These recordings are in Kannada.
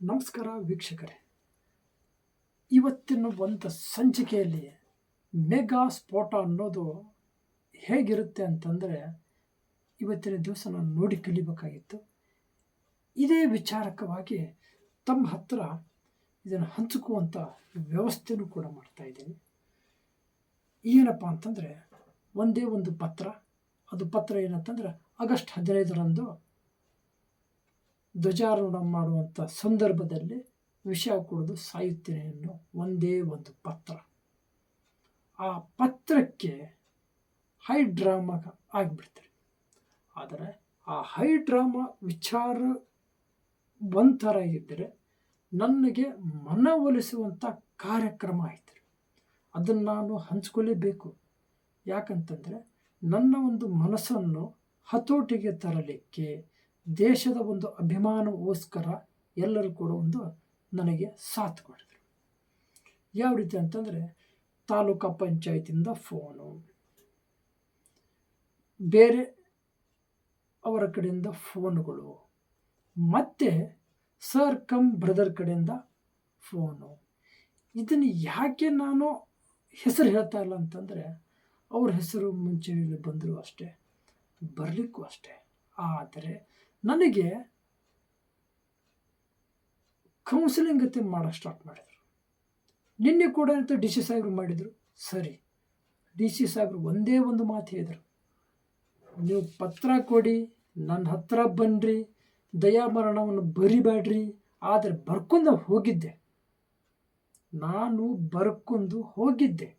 ನಮಸ್ಕಾರ ವೀಕ್ಷಕರೇ. ಇವತ್ತಿನ ಒಂದು ಸಂಚಿಕೆಯಲ್ಲಿ ಮೆಗಾ ಸ್ಫೋಟ ಅನ್ನೋದು ಹೇಗಿರುತ್ತೆ ಅಂತಂದರೆ ಇವತ್ತಿನ ದಿವಸ ನಾನು ನೋಡಿ ಕಲಿಬೇಕಾಗಿತ್ತು. ಇದೇ ವಿಚಾರಕವಾಗಿ ತಮ್ಮ ಹತ್ರ ಇದನ್ನು ಹಂಚಿಕುವಂಥ ವ್ಯವಸ್ಥೆನೂ ಕೂಡ ಮಾಡ್ತಾಯಿದ್ದೀನಿ. ಏನಪ್ಪ ಅಂತಂದರೆ ಒಂದೇ ಒಂದು ಪತ್ರ. ಅದು ಪತ್ರ ಏನಂತಂದರೆ ಆಗಸ್ಟ್ 15ರಂದು ಧ್ವಜಾರೋಹಣ ಮಾಡುವಂಥ ಸಂದರ್ಭದಲ್ಲಿ ವಿಷ ಕುಡಿದು ಸಾಯುತ್ತೇನೆ ಅನ್ನೋ ಒಂದೇ ಒಂದು ಪತ್ರ. ಆ ಪತ್ರಕ್ಕೆ ಹೈ ಡ್ರಾಮಾ ಆಗಿಬಿಡ್ತಾರೆ. ಆದರೆ ಆ ಹೈ ಡ್ರಾಮಾ ವಿಚಾರ ಒಂಥರ ಇದ್ದರೆ ನನಗೆ ಮನವೊಲಿಸುವಂಥ ಕಾರ್ಯಕ್ರಮ ಆಯಿತು. ಅದನ್ನು ನಾನು ಹಂಚ್ಕೊಳ್ಳೇಬೇಕು. ಯಾಕಂತಂದರೆ ನನ್ನ ಒಂದು ಮನಸ್ಸನ್ನು ಹತೋಟಿಗೆ ತರಲಿಕ್ಕೆ ದೇಶದ ಒಂದು ಅಭಿಮಾನಕ್ಕೋಸ್ಕರ ಎಲ್ಲರೂ ಕೂಡ ಒಂದು ನನಗೆ ಸಾಥ್ ಮಾಡಿದರು. ಯಾವ ರೀತಿ ಅಂತಂದರೆ ತಾಲೂಕಾ ಪಂಚಾಯತಿಂದ ಫೋನು, ಬೇರೆ ಅವರ ಕಡೆಯಿಂದ ಫೋನುಗಳು, ಮತ್ತು ಸರ್ ಕಮ್ ಬ್ರದರ್ ಕಡೆಯಿಂದ ಫೋನು. ಇದನ್ನು ಯಾಕೆ ನಾನು ಹೆಸರು ಹೇಳ್ತಾ ಇಲ್ಲ ಅಂತಂದರೆ ಅವ್ರ ಹೆಸರು ಮುಂಚೂಣಿಯಲ್ಲಿ ಬಂದರೂ ಅಷ್ಟೇ, ಬರಲಿಕ್ಕೂ ಅಷ್ಟೇ. ಆದರೆ ನನಗೆ ಕೌನ್ಸಿಲಿಂಗ್ ಗತಿ ಮಾಡೋಕ್ಕೆ ಸ್ಟಾರ್ಟ್ ಮಾಡಿದರು. ನಿನ್ನೆ ಕೂಡ ಅಂತ ಡಿ ಸಿ ಸಾಹೇಬರು ಮಾಡಿದರು. ಸರಿ, ಡಿ ಸಿ ಸಾಹೇಬರು ಒಂದೇ ಒಂದು ಮಾತು ಹೇಳಿದರು, ನೀವು ಪತ್ರ ಕೊಡಿ, ನನ್ನ ಹತ್ರ ಬನ್ನಿರಿ, ದಯಾಮರಣವನ್ನು ಬರಿಬೇಡ್ರಿ. ಆದರೆ ಬರ್ಕೊಂಡು ಹೋಗಿದ್ದೆ, ನಾನು ಬರ್ಕೊಂಡು ಹೋಗಿದ್ದೆ.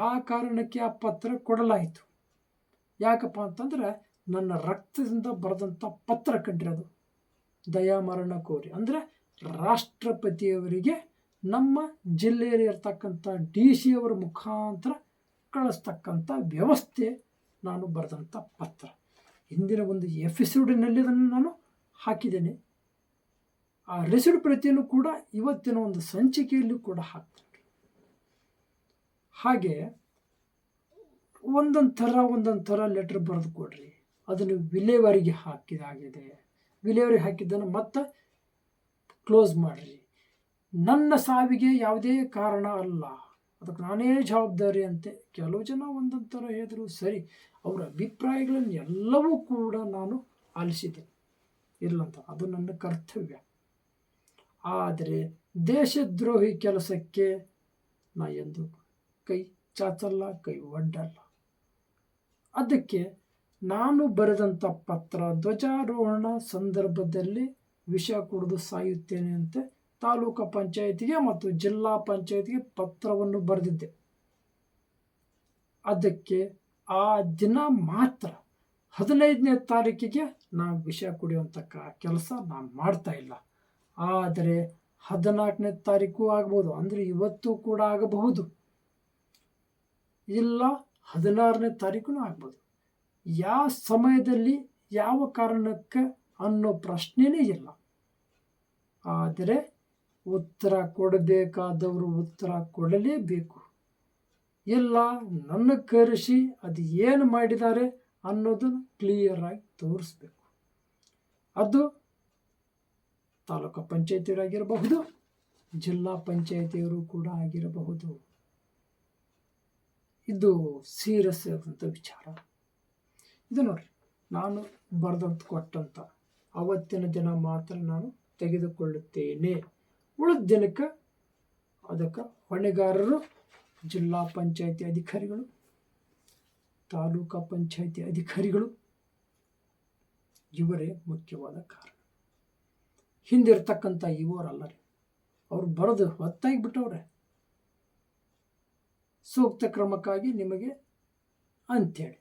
ಆ ಕಾರಣಕ್ಕೆ ಆ ಪತ್ರ ಕೊಡಲಾಯಿತು. ಯಾಕಪ್ಪ ಅಂತಂದರೆ ನನ್ನ ರಕ್ತದಿಂದ ಬರೆದಂಥ ಪತ್ರ ಕಂಡ್ರಿ. ಅದು ದಯಾಮರಣ ಕೋರಿ ಅಂದರೆ ರಾಷ್ಟ್ರಪತಿಯವರಿಗೆ ನಮ್ಮ ಜಿಲ್ಲೆಯಲ್ಲಿ ಇರ್ತಕ್ಕಂಥ ಡಿ ಸಿ ಅವರ ಮುಖಾಂತರ ಕಳಿಸ್ತಕ್ಕಂಥ ವ್ಯವಸ್ಥೆ ನಾನು ಬರೆದಂಥ ಪತ್ರ. ಹಿಂದಿನ ಒಂದು ಎಪಿಸೋಡಿನಲ್ಲಿ ಅದನ್ನು ನಾನು ಹಾಕಿದ್ದೇನೆ. ಆ ರೆಸಿಡ್ ಪ್ರತಿಯನ್ನು ಕೂಡ ಇವತ್ತಿನ ಒಂದು ಸಂಚಿಕೆಯಲ್ಲೂ ಕೂಡ ಹಾಕ್ತೇನೆ. ಹಾಗೆ ಒಂದೊಂದು ಥರ ಲೆಟ್ರ್ ಬರೆದು ಕೊಡ್ರಿ, ಅದನ್ನು ವಿಲೇವಾರಿಗೆ ಹಾಕಿದಾಗಿದೆ. ವಿಲೇವಾರಿಗೆ ಹಾಕಿದ್ದನ್ನು ಮತ್ತೆ ಕ್ಲೋಸ್ ಮಾಡಿರಿ. ನನ್ನ ಸಾವಿಗೆ ಯಾವುದೇ ಕಾರಣ ಅಲ್ಲ, ಅದಕ್ಕೆ ನಾನೇ ಜವಾಬ್ದಾರಿ ಅಂತೆ ಕೆಲವು ಜನ ಒಂದೊಂದು ಥರ ಹೇಳಿದ್ರು. ಸರಿ, ಅವರ ಅಭಿಪ್ರಾಯಗಳನ್ನು ಎಲ್ಲವೂ ಕೂಡ ನಾನು ಆಲಿಸಿದೆ, ಇಲ್ಲಂತ ಅದು ನನ್ನ ಕರ್ತವ್ಯ. ಆದರೆ ದೇಶದ್ರೋಹಿ ಕೆಲಸಕ್ಕೆ ನಾ ಎಂದು ಕೈ ಚಾಚಲ್ಲ, ಕೈ ಒಡ್ಡಲ್ಲ. ಅದಕ್ಕೆ ನಾನು ಬರೆದಂಥ ಪತ್ರ ಧ್ವಜಾರೋಹಣ ಸಂದರ್ಭದಲ್ಲಿ ವಿಷ ಕುಡಿದು ಸಾಯುತ್ತೇನೆ ಅಂತ ತಾಲೂಕು ಪಂಚಾಯತಿಗೆ ಮತ್ತು ಜಿಲ್ಲಾ ಪಂಚಾಯತಿಗೆ ಪತ್ರವನ್ನು ಬರೆದಿದ್ದೆ. ಅದಕ್ಕೆ ಆ ದಿನ ಮಾತ್ರ 15ನೇ ತಾರೀಕಿಗೆ ನಾನು ವಿಷ ಕುಡಿಯುವಂಥ ಕೆಲಸ ನಾನು ಮಾಡ್ತಾ ಇಲ್ಲ. ಆದರೆ 14ನೇ ತಾರೀಕು ಆಗ್ಬೋದು, ಅಂದರೆ ಇವತ್ತು ಕೂಡ ಆಗಬಹುದು, ಇಲ್ಲ 16ನೇ ತಾರೀಕು ಆಗ್ಬೋದು. ಯಾವ ಸಮಯದಲ್ಲಿ ಯಾವ ಕಾರಣಕ್ಕೆ ಅನ್ನೋ ಪ್ರಶ್ನೆನೇ ಇಲ್ಲ. ಆದರೆ ಉತ್ತರ ಕೊಡಬೇಕಾದವರು ಉತ್ತರ ಕೊಡಲೇಬೇಕು. ಇಲ್ಲ ನನ್ನ ಕರೆಸಿ ಅದು ಏನು ಮಾಡಿದ್ದಾರೆ ಅನ್ನೋದನ್ನು ಕ್ಲಿಯರಾಗಿ ತೋರಿಸ್ಬೇಕು. ಅದು ತಾಲೂಕು ಪಂಚಾಯತಿಯವರಾಗಿರಬಹುದು, ಜಿಲ್ಲಾ ಪಂಚಾಯತಿಯವರು ಕೂಡ ಆಗಿರಬಹುದು. ಇದು ಸೀರಿಯಸ್ ಆದಂಥ ವಿಚಾರ. ಇದು ನೋಡ್ರಿ, ನಾನು ಬರೆದಂತ ಕೊಟ್ಟಂಥ ಅವತ್ತಿನ ದಿನ ಮಾತ್ರ ನಾನು ತೆಗೆದುಕೊಳ್ಳುತ್ತೇನೆ. ಉಳಿದ ದಿನಕ್ಕೆ ಅದಕ್ಕೆ ಹೊಣೆಗಾರರು ಜಿಲ್ಲಾ ಪಂಚಾಯತಿ ಅಧಿಕಾರಿಗಳು, ತಾಲೂಕಾ ಪಂಚಾಯತಿ ಅಧಿಕಾರಿಗಳು, ಇವರೇ ಮುಖ್ಯವಾದ ಕಾರಣ. ಹಿಂದಿರ್ತಕ್ಕಂಥ ಇವರಲ್ಲ ರೀ, ಅವ್ರು ಬರೆದು ಹೊತ್ತಾಗಿ ಬಿಟ್ಟವ್ರೆ. ಸೂಕ್ತ ಕ್ರಮಕ್ಕಾಗಿ ನಿಮಗೆ ಅಂಥೇಳಿ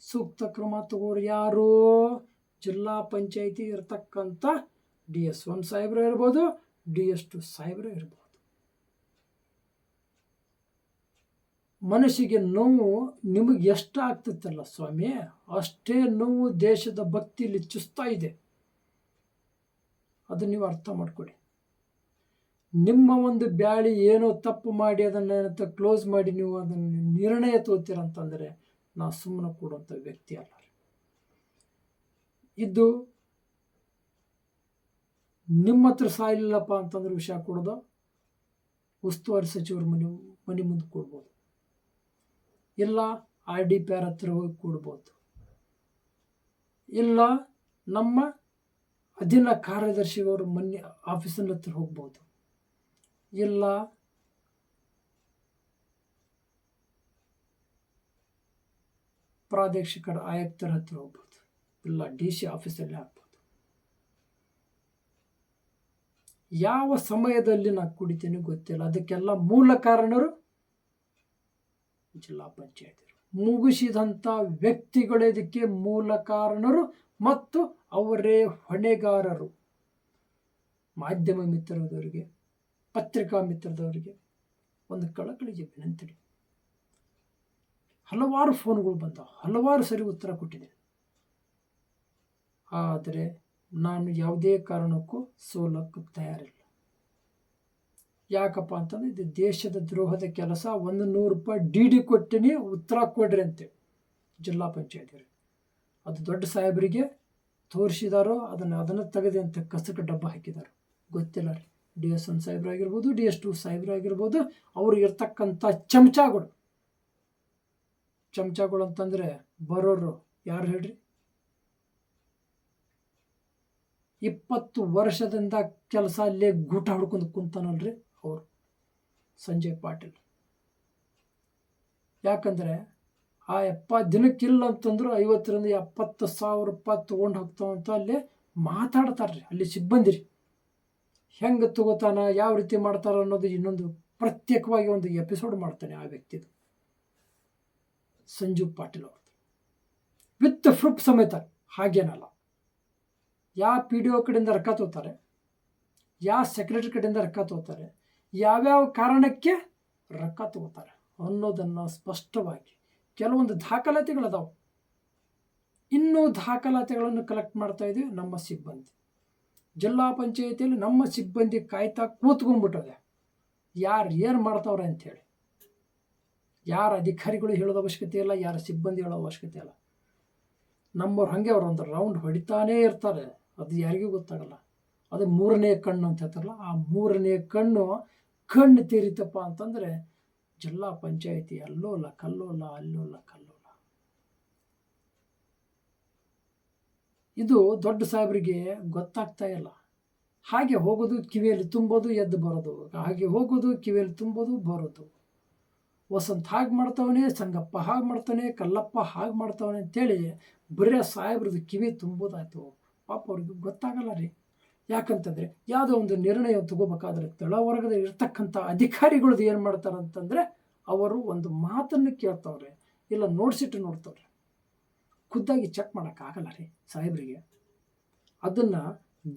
ಸೂಕ್ತ ಕ್ರಮ ತಗೋರು ಯಾರು? ಜಿಲ್ಲಾ ಪಂಚಾಯತಿ ಇರ್ತಕ್ಕಂಥ DS1 ಸಾಹೇಬ್ರು ಇರ್ಬೋದು, DS2 ಸಾಹೇಬ್ರು ಇರ್ಬೋದು. ಮನಸ್ಸಿಗೆ ನೋವು ನಿಮಗೆ ಎಷ್ಟು ಆಗ್ತೈತಲ್ಲ ಸ್ವಾಮಿ, ಅಷ್ಟೇ ನೋವು ದೇಶದ ಭಕ್ತಿಯಲ್ಲಿ ಚುಸ್ತಾ ಇದೆ. ಅದು ನೀವು ಅರ್ಥ ಮಾಡ್ಕೊಳ್ಳಿ. ನಿಮ್ಮ ಒಂದು ಬ್ಯಾಳಿ ಏನೋ ತಪ್ಪು ಮಾಡಿ ಅದನ್ನು ಕ್ಲೋಸ್ ಮಾಡಿ ನೀವು ಅದನ್ನು ನಿರ್ಣಯ ತೋತೀರಂತಂದರೆ ನಾ ಸುಮ್ಮನೆ ಕೊಡುವಂಥ ವ್ಯಕ್ತಿ ಅಲ್ಲ. ಇದು ನಿಮ್ಮ ಹತ್ರ ಸಾಯಿಲ್ಲಪ್ಪ ಅಂತಂದ್ರೆ ವಿಷಯ ಕೊಡೋದು ಉಸ್ತುವಾರಿ ಸಚಿವರು ಮನೆ ಮುಂದೆ ಕೊಡ್ಬೋದು, ಇಲ್ಲ RDPR ಹತ್ರ ಹೋಗಿ ಕೊಡ್ಬೋದು, ಇಲ್ಲ ನಮ್ಮ ಅಧೀನ ಕಾರ್ಯದರ್ಶಿಯವರು ಮನೆ ಆಫೀಸಿನ ಹತ್ರ ಹೋಗ್ಬೋದು, ಇಲ್ಲ ಪ್ರಾದೇಶಿಕ ಆಯುಕ್ತರ ಹತ್ರ ಹೋಗ್ಬೋದು, ಇಲ್ಲ DC ಆಫೀಸಲ್ಲಿ ಹಾಕ್ಬೋದು. ಯಾವ ಸಮಯದಲ್ಲಿ ನಾನು ಕುಡಿತೀನಿ ಗೊತ್ತಿಲ್ಲ. ಅದಕ್ಕೆಲ್ಲ ಮೂಲ ಕಾರಣರು ಜಿಲ್ಲಾ ಪಂಚಾಯತ್ ಮುಗಿಸಿದಂಥ ವ್ಯಕ್ತಿಗಳು ಇದಕ್ಕೆ ಮೂಲ ಕಾರಣರು ಮತ್ತು ಅವರೇ ಹೊಣೆಗಾರರು. ಮಾಧ್ಯಮ ಮಿತ್ರದವರಿಗೆ, ಪತ್ರಿಕಾ ಮಿತ್ರದವರಿಗೆ ಒಂದು ಕಳಕಳಿಗೆ ವಿನಂತಿ. ಹಲವಾರು ಫೋನ್ಗಳು ಬಂದವು, ಹಲವಾರು ಸರಿ ಉತ್ತರ ಕೊಟ್ಟಿದೆ. ಆದರೆ ನಾನು ಯಾವುದೇ ಕಾರಣಕ್ಕೂ ಸೋಲಕ್ಕೆ ತಯಾರಿಲ್ಲ. ಯಾಕಪ್ಪ ಅಂತಂದ್ರೆ ಇದು ದೇಶದ ದ್ರೋಹದ ಕೆಲಸ. 100 ರೂಪಾಯಿ DD ಕೊಟ್ಟಿನಿ, ಉತ್ತರ ಕೊಡ್ರಿ ಅಂತೆ ಜಿಲ್ಲಾ ಪಂಚಾಯತ್ರಿಗೆ. ಅದು ದೊಡ್ಡ ಸಾಹೇಬರಿಗೆ ತೋರಿಸಿದಾರೋ ಅದನ್ನು ತೆಗೆದೆ ಅಂತ ಕಸಕ್ಕೆ ಡಬ್ಬ ಹಾಕಿದಾರೋ ಗೊತ್ತಿಲ್ಲ ರೀ. DS1 ಸಾಹೇಬರಾಗಿರ್ಬೋದು, DS2 ಸಾಹೇಬರಾಗಿರ್ಬೋದು, ಅವ್ರಿಗೆ ಇರ್ತಕ್ಕಂಥ ಚಮಚಗಳು ಅಂತಂದರೆ ಬರೋರು ಯಾರು ಹೇಳ್ರಿ? 20 ವರ್ಷದಿಂದ ಕೆಲಸ ಅಲ್ಲೇ ಗೂಟ ಹೊಡ್ಕೊಂಡು ಕುಂತಾನಲ್ರಿ ಅವರು ಸಂಜಯ್ ಪಾಟೀಲ್. ಯಾಕಂದರೆ ಆ ದಿನಕ್ಕಿಲ್ಲ ಅಂತಂದ್ರು 50ರಿಂದ 70,000 ರೂಪಾಯಿ ತೊಗೊಂಡು ಹೋಗ್ತಾವಂತ ಅಲ್ಲಿ ಮಾತಾಡ್ತಾರ್ರಿ. ಅಲ್ಲಿ ಸಿಬ್ಬಂದಿ ರೀ ಹೆಂಗೆ ತಗೋತಾನ, ಯಾವ ರೀತಿ ಮಾಡ್ತಾರ ಅನ್ನೋದು ಇನ್ನೊಂದು ಪ್ರತ್ಯೇಕವಾಗಿ ಒಂದು ಎಪಿಸೋಡ್ ಮಾಡ್ತಾನೆ ಆ ವ್ಯಕ್ತಿದು, ಸಂಜೀವ್ ಪಾಟೀಲ್ ಅವ್ರದ್ದು, ವಿತ್ ಪ್ರೂಫ್ ಸಮೇತ. ಹಾಗೇನಲ್ಲ, ಯಾವ PDO ಕಡೆಯಿಂದ ರೊಕ್ಕ ತಗೋತಾರೆ, ಯಾವ ಸೆಕ್ರೆಟರಿ ಕಡೆಯಿಂದ ರೊಕ್ಕ ತಗೋತಾರೆ, ಯಾವ್ಯಾವ ಕಾರಣಕ್ಕೆ ರೊಕ್ಕ ತಗೋತಾರೆ ಅನ್ನೋದನ್ನು ಸ್ಪಷ್ಟವಾಗಿ ಕೆಲವೊಂದು ದಾಖಲಾತಿಗಳದಾವೆ. ಇನ್ನೂ ದಾಖಲಾತಿಗಳನ್ನು ಕಲೆಕ್ಟ್ ಮಾಡ್ತಾ ಇದ್ದೀವಿ ನಮ್ಮ ಸಿಬ್ಬಂದಿ. ಜಿಲ್ಲಾ ಪಂಚಾಯಿತಿಯಲ್ಲಿ ನಮ್ಮ ಸಿಬ್ಬಂದಿ ಕಾಯ್ತಾ ಕೂತ್ಕೊಂಡ್ಬಿಟ್ಟದೆ ಯಾರು ಏನು ಮಾಡ್ತಾವ್ರೆ ಅಂಥೇಳಿ. ಯಾರ ಅಧಿಕಾರಿಗಳು ಹೇಳೋದು ಅವಶ್ಯಕತೆ ಇಲ್ಲ, ಯಾರ ಸಿಬ್ಬಂದಿ ಹೇಳೋ ಅವಶ್ಯಕತೆ ಇಲ್ಲ. ನಮ್ಮವ್ರು ಹಾಗೆ ಅವ್ರು ಒಂದು ರೌಂಡ್ ಹೊಡಿತಾನೇ ಇರ್ತಾರೆ, ಅದು ಯಾರಿಗೂ ಗೊತ್ತಾಗಲ್ಲ. ಅದು 3ನೇ ಕಣ್ಣು ಅಂತ ಹೇಳ್ತಾರಲ್ಲ, ಆ 3ನೇ ಕಣ್ಣು ತೀರಿತಪ್ಪ ಅಂತಂದರೆ ಜಿಲ್ಲಾ ಪಂಚಾಯಿತಿ ಅಲ್ಲೋಲ ಕಲ್ಲೋಲ, ಅಲ್ಲೋಲ ಕಲ್ಲೋಲ. ಇದು ದೊಡ್ಡ ಸಾಹೇಬರಿಗೆ ಗೊತ್ತಾಗ್ತಾ ಇಲ್ಲ. ಹಾಗೆ ಹೋಗೋದು, ಕಿವಿಯಲ್ಲಿ ತುಂಬೋದು, ಎದ್ದು ಬರೋದು, ಹಾಗೆ ಹೋಗೋದು, ಕಿವಿಯಲ್ಲಿ ತುಂಬೋದು, ಬರೋದು. ವಸಂತ ಹಾಗೆ ಮಾಡ್ತಾವನೆ, ಸಂಗಪ್ಪ ಹಾಗೆ ಮಾಡ್ತಾನೆ, ಕಲ್ಲಪ್ಪ ಹಾಗೆ ಮಾಡ್ತಾವನೆ ಅಂತೇಳಿ ಬರೀ ಸಾಹೇಬ್ರದ್ದು ಕಿವಿ ತುಂಬೋದಾಯ್ತು. ಪಾಪ ಅವ್ರಿಗೆ ಗೊತ್ತಾಗಲ್ಲ ರೀ. ಯಾಕಂತಂದರೆ ಯಾವುದೋ ಒಂದು ನಿರ್ಣಯ ತಗೋಬೇಕಾದ್ರೆ ತಳವರ್ಗದ ಇರ್ತಕ್ಕಂಥ ಅಧಿಕಾರಿಗಳದ್ದು ಏನು ಮಾಡ್ತಾರೆ ಅಂತಂದರೆ ಅವರು ಒಂದು ಮಾತನ್ನು ಕೇಳ್ತಾವ್ರೆ, ಇಲ್ಲ ನೋಡ್ಸಿಟ್ಟು ನೋಡ್ತಾವ್ರೆ. ಖುದ್ದಾಗಿ ಚೆಕ್ ಮಾಡೋಕ್ಕಾಗಲ್ಲ ರೀ ಸಾಹೇಬರಿಗೆ. ಅದನ್ನು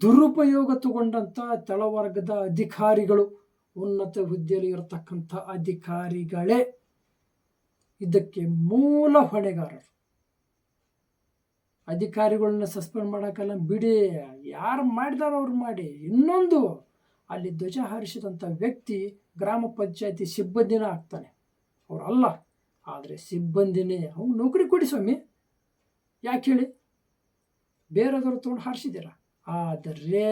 ದುರುಪಯೋಗ ತಗೊಂಡಂಥ ತಳವರ್ಗದ ಅಧಿಕಾರಿಗಳು, ಉನ್ನತ ಹುದ್ದೆಯಲ್ಲಿ ಇರತಕ್ಕಂಥ ಅಧಿಕಾರಿಗಳೇ ಇದಕ್ಕೆ ಮೂಲ ಹೊಣೆಗಾರರು. ಅಧಿಕಾರಿಗಳನ್ನ ಸಸ್ಪೆಂಡ್ ಮಾಡೋಕ್ಕಲ್ಲ ಬಿಡಿ, ಯಾರು ಮಾಡಿದಾರೋ ಅವ್ರು ಮಾಡಿ. ಇನ್ನೊಂದು, ಅಲ್ಲಿ ಧ್ವಜ ಹಾರಿಸಿದಂಥ ವ್ಯಕ್ತಿ ಗ್ರಾಮ ಪಂಚಾಯತಿ ಸಿಬ್ಬಂದಿನ ಆಗ್ತಾನೆ, ಅವರಲ್ಲ, ಆದರೆ ಸಿಬ್ಬಂದಿನೇ. ಅವ್ನು ನೌಕರಿ ಕೊಡಿ ಸ್ವಾಮಿ, ಯಾಕೆ ಹೇಳಿ? ಬೇರೆದವ್ರು ತೊಗೊಂಡು ಹಾರಿಸಿದ್ದೀರ, ಆದರೆ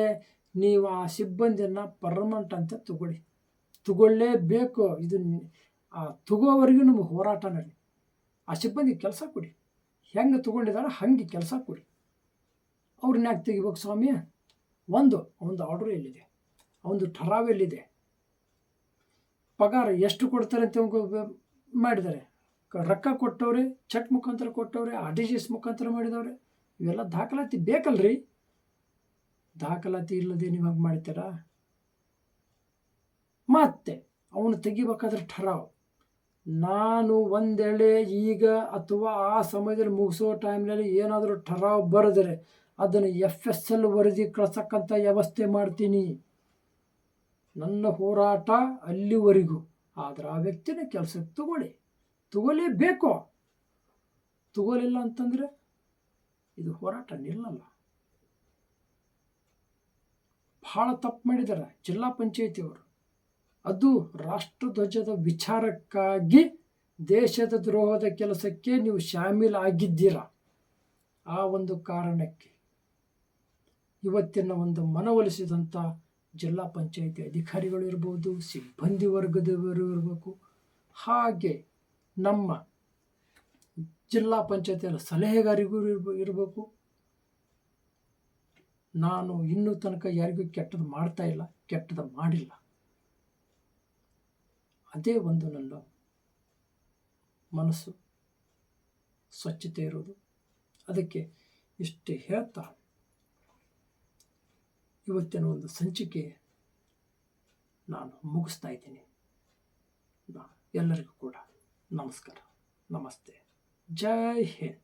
ನೀವು ಆ ಸಿಬ್ಬಂದಿಯನ್ನು ಪರ್ಮನೆಂಟ್ ಅಂತ ತಗೊಳ್ಳೇಬೇಕು. ಇದು ಆ ತಗೋವರೆಗೂ ನಮಗೆ ಹೋರಾಟನೇ ರೀ. ಆ ಸಿಬ್ಬಂದಿ ಕೆಲಸ ಕೊಡಿ, ಹೆಂಗೆ ತೊಗೊಂಡಿದ್ದಾರೆ ಹಾಗೆ ಕೆಲಸ ಕೊಡಿ. ಅವ್ರನ್ನ ಯಾಕೆ ತೆಗಿಬೇಕು ಸ್ವಾಮಿ? ಒಂದು ಆರ್ಡ್ರ್ ಎಲ್ಲಿದೆ, ಒಂದು ಠರಾವ್ ಎಲ್ಲಿದೆ, ಪಗಾರ ಎಷ್ಟು ಕೊಡ್ತಾರೆ ಅಂತ ಮಾಡಿದ್ದಾರೆ, ರೊಕ್ಕ ಕೊಟ್ಟವ್ರೆ, ಚೆಕ್ ಮುಖಾಂತರ ಕೊಟ್ಟವ್ರೆ, RTGS ಮುಖಾಂತರ ಮಾಡಿದವ್ರೆ. ಇವೆಲ್ಲ ದಾಖಲಾತಿ ಬೇಕಲ್ರಿ. ದಾಖಲಾತಿ ಇಲ್ಲದೆ ನೀವು ಹಾಗೆ ಮಾಡ್ತೀರಾ? ಮತ್ತೆ ಅವನು ತೆಗಿಬೇಕಾದ್ರೆ ಠರಾವ್, ನಾನು ಒಂದೇಳೆ ಈಗ ಅಥವಾ ಆ ಸಮಯದಲ್ಲಿ ಮುಗಿಸೋ ಟೈಮ್ನಲ್ಲಿ ಏನಾದರೂ ಠರಾವ್ ಬರೆದರೆ ಅದನ್ನು FSL ವರದಿ ಕಳ್ಸಕ್ಕಂಥ ವ್ಯವಸ್ಥೆ ಮಾಡ್ತೀನಿ. ನನ್ನ ಹೋರಾಟ ಅಲ್ಲಿವರೆಗೂ. ಆದರೆ ಆ ವ್ಯಕ್ತಿನ ಕೆಲಸಕ್ಕೆ ತಗೊಳ್ಳೇಬೇಕು. ತಗೊಳ್ಳಿಲ್ಲ ಅಂತಂದರೆ ಇದು ಹೋರಾಟ ನಿಲ್ಲಲ್ಲ. ಭಾಳ ತಪ್ಪು ಮಾಡಿದ್ದಾರೆ ಜಿಲ್ಲಾ ಪಂಚಾಯಿತಿಯವರು. ಅದು ರಾಷ್ಟ್ರಧ್ವಜದ ವಿಚಾರಕ್ಕಾಗಿ ದೇಶದ ದ್ರೋಹದ ಕೆಲಸಕ್ಕೆ ನೀವು ಶಾಮೀಲಾಗಿದ್ದೀರಾ. ಆ ಒಂದು ಕಾರಣಕ್ಕೆ ಇವತ್ತಿನ ಒಂದು ಮನವೊಲಿಸಿದಂಥ ಜಿಲ್ಲಾ ಪಂಚಾಯಿತಿ ಅಧಿಕಾರಿಗಳು ಇರ್ಬೋದು, ಸಿಬ್ಬಂದಿ ವರ್ಗದವರು ಇರಬೇಕು, ಹಾಗೆ ನಮ್ಮ ಜಿಲ್ಲಾ ಪಂಚಾಯತಿಯ ಸಲಹೆಗಾರಿಗೂ ಇರಬೇಕು. ನಾನು ಇನ್ನೂ ತನಕ ಯಾರಿಗೂ ಕೆಟ್ಟದ್ದು ಮಾಡ್ತಾ ಇಲ್ಲ, ಕೆಟ್ಟದ್ದು ಮಾಡಿಲ್ಲ. ಅದೇ ಒಂದು ನನ್ನ ಮನಸ್ಸು ಸ್ವಚ್ಛತೆ ಇರೋದು. ಅದಕ್ಕೆ ಇಷ್ಟು ಹೇಳ್ತಾ ಇವತ್ತಿನ ಒಂದು ಸಂಚಿಕೆ ನಾನು ಮುಗಿಸ್ತಾ ಇದ್ದೀನಿ. ಎಲ್ಲರಿಗೂ ಕೂಡ ನಮಸ್ಕಾರ, ನಮಸ್ತೆ, ಜೈ ಹಿಂದ್.